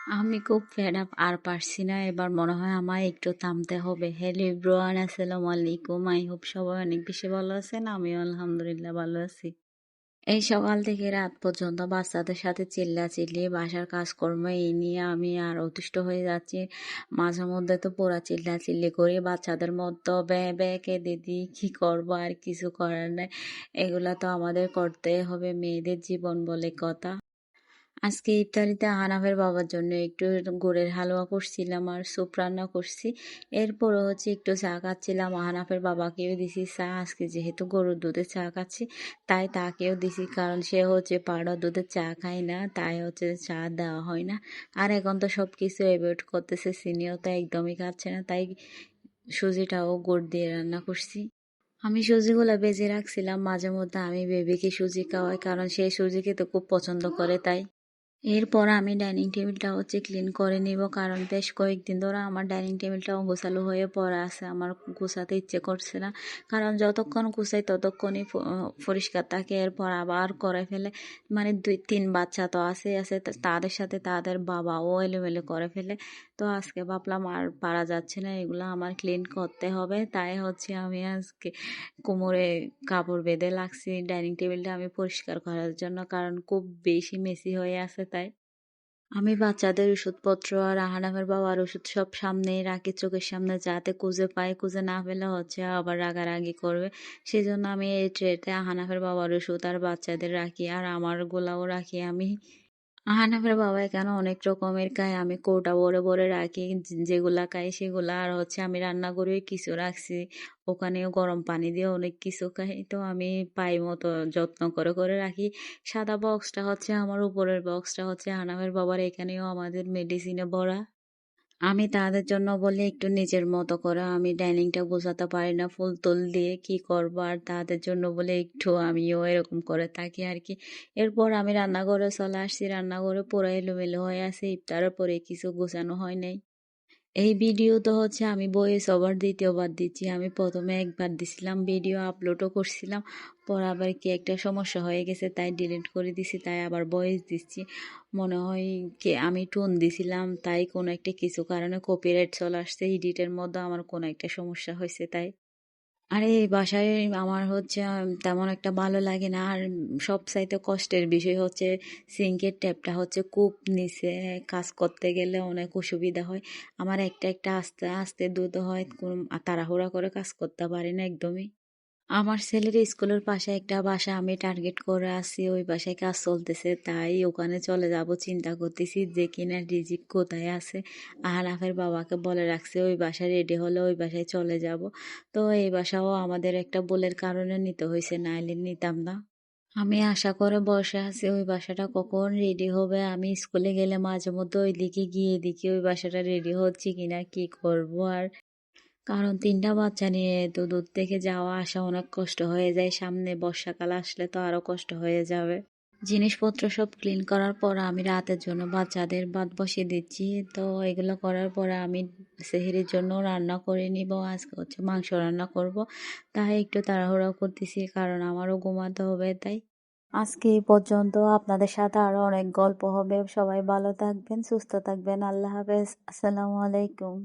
আমি খুব fed up আর পারছি না। এবার মনে হয় আমায় একটু থামতে হবে। হ্যালো এভরিওয়ান, আসসালামু আলাইকুম। আই হোপ সবাই অনেক বেশি ভালো আছেন। আমিও আলহামদুলিল্লাহ ভালো আছি। এই সকাল থেকে রাত পর্যন্ত বাচ্চাদের সাথে চিল্লাচিল্লি, বাসার কাজকর্ম এই নিয়ে আমি আর অতিষ্ঠ হয়ে যাচ্ছি। মাঝে মধ্যে তো পুরা চিল্লাচিল্লি করি, বাচ্চাদের মতো ব্যা ব্যা কেঁদে দিই। কি করবো, আর কিছু করার নাই। এগুলা তো আমাদের করতেই হবে, মেয়েদের জীবন বলে কথা। আজকে ইফতারিতে হানাফের বাবার জন্য একটু গুড়ের হালুয়া করছিলাম আর স্যুপ রান্না করছি। এরপরও একটু চা খাচ্ছিলাম, হানাফের বাবাকেও দিছি চা। আজকে যেহেতু গরুর দুধের চা খাচ্ছি, তাই তাকেও দিছি, কারণ সে পাউডার দুধের চা খায় না, তাই চা দেওয়া হয় না। আর এখন তো সব কিছু অ্যাভয়েড করতেছে, চিনিও তো একদমই খাচ্ছে না, তাই সুজিটাও গুড় দিয়ে রান্না করছি। আমি সুজিগুলা ভেজে রাখছিলাম, মাঝে মধ্যে আমি বেবিকে সুজি খাওয়াই, কারণ সে সুজি খেতে খুব পছন্দ করে, তাই। এরপর আমি ডাইনিং টেবিলটা ক্লিন করে নিব, কারণ বেশ কয়েকদিন ধরে আমার ডাইনিং টেবিলটাও গোছালো হয়ে পড়ে আছে। আমার গোছাতে ইচ্ছে করছে না, কারণ যতক্ষণ গুছাই ততক্ষণই পরিষ্কার থাকে। এরপর আবার করে ফেলে, মানে 2-3 বাচ্চা তো আছে তাদের সাথে তাদের বাবাও এলোমেলো করে ফেলে। তো আজকে ভাবলাম আর পারা যাচ্ছে না, এগুলো আমার ক্লিন করতে হবে। তাই আমি আজকে কোমরে কাপড় বেঁধে লাগছি ডাইনিং টেবিলটা আমি পরিষ্কার করার জন্য, কারণ খুব বেশি মেসি হয়ে আছে, তাই। আমি বাচ্চাদের ওষুধপত্র আর আহানামের বাবার ওষুধ সব সামনেই রাখি, চোখের সামনে, যাতে খুঁজে পাই। খুঁজে না পেলে আবার রাগারাগি করবে। সেই জন্য আমি এই ট্রেতে আহানাফের বাবার ওষুধ আর বাচ্চাদের রাখি, আর আমার গোলাও রাখি আমি। আহানাফের বাবা এখানে অনেক রকমের খায়, আমি কৌটা ভরে ভরে রাখি। যেগুলা খাই সেগুলা, আর আমি রান্নাঘরে কিছু রাখছি, ওখানেও গরম পানি দিয়ে অনেক কিছু খাই। তো আমি পাই মতো যত্ন করে করে রাখি। সাদা বক্সটা আমার উপরের বক্সটা আহানাফের বাবার, এখানেও আমাদের মেডিসিনে ভরা। আমি তাদের জন্য বলি একটু নিজের মতো করে, আমি ডাইনিংটা গোছাতে পারি না ফুল তুল দিয়ে, কি করবো। আর তাদের জন্য বলে একটু আমিও এরকম করে থাকি আর কি। এরপর আমি রান্নাঘরে চলে আসছি, রান্নাঘরে পুরো এলোমেলো হয়ে আছে, ইফতারের পরে কিছু গোছানো হয় নাই। এই ভিডিও তো আমি ভয়েস ওভার দ্বিতীয়বার দিচ্ছি। আমি প্রথমে একবার দিছিলাম, ভিডিও আপলোডও করছিলাম, পর আবার কি একটা সমস্যা হয়ে গেছে, তাই ডিলিট করে দিছি, তাই আবার ভয়েস দিচ্ছি। মনে হয় কি আমি টোন দিছিলাম, তাই কোনো একটা কিছু কারণে কপিরাইট চলে আসছে, এডিটের মধ্যে আমার কোনো একটা সমস্যা হয়েছে, তাই। আরে এই বাসায় আমার তেমন একটা ভালো লাগে না। আর সবচাইতে কষ্টের বিষয় সিঙ্কের ট্যাপটা খুব নিচে, কাজ করতে গেলে অনেক অসুবিধা হয়। আমার একটা একটা আস্তে আস্তে ধুতে হয়, কোনো তাড়াহুড়া করে কাজ করতে পারি না একদমই। আমার ছেলের স্কুলের পাশে একটা বাসা আমি টার্গেট করে আছি, ওই বাসায় কাজ চলতেছে, তাই ওখানে চলে যাব চিন্তা করতেছি, যে কিনা রিজিক কোথায় আছে। আহনাফের বাবাকে বলে রাখছে ওই বাসা রেডি হলে ওই বাসায় চলে যাব। তো এই বাসাও আমাদের একটা বলের কারণে নিতে হয়েছে, নাইলে নিতাম না। আমি আশা করে বসে আছি ওই বাসাটা কখন রেডি হবে। আমি স্কুলে গেলে মাঝে মধ্যে ওই দিকে গিয়ে দেখি ওই বাসাটা রেডি হচ্ছে কিনা, কি করব আর। কারণ 3টা বাচ্চা নিয়ে তো দূর থেকে যাওয়া আসা অনেক কষ্ট হয়ে যায়, সামনে বর্ষাকাল আসলে তো আরো কষ্ট হয়ে যাবে। জিনিসপত্র সব ক্লিন করার পর আমি রাতের জন্য বাচ্চাদের ভাত বসিয়ে দিচ্ছি। তো এগুলো করার পরে আমি সেহরির জন্য রান্না করে নিব। আজকে মাংস রান্না করব, তাই একটু তাড়াহুড়া করতেছি, কারণ আমারও ঘুমাতে হবে, তাই। আজকে এই পর্যন্ত, আপনাদের সাথে আরো অনেক গল্প হবে। সবাই ভালো থাকবেন, সুস্থ থাকবেন। আল্লাহ হাফেজ, আসসালামু আলাইকুম।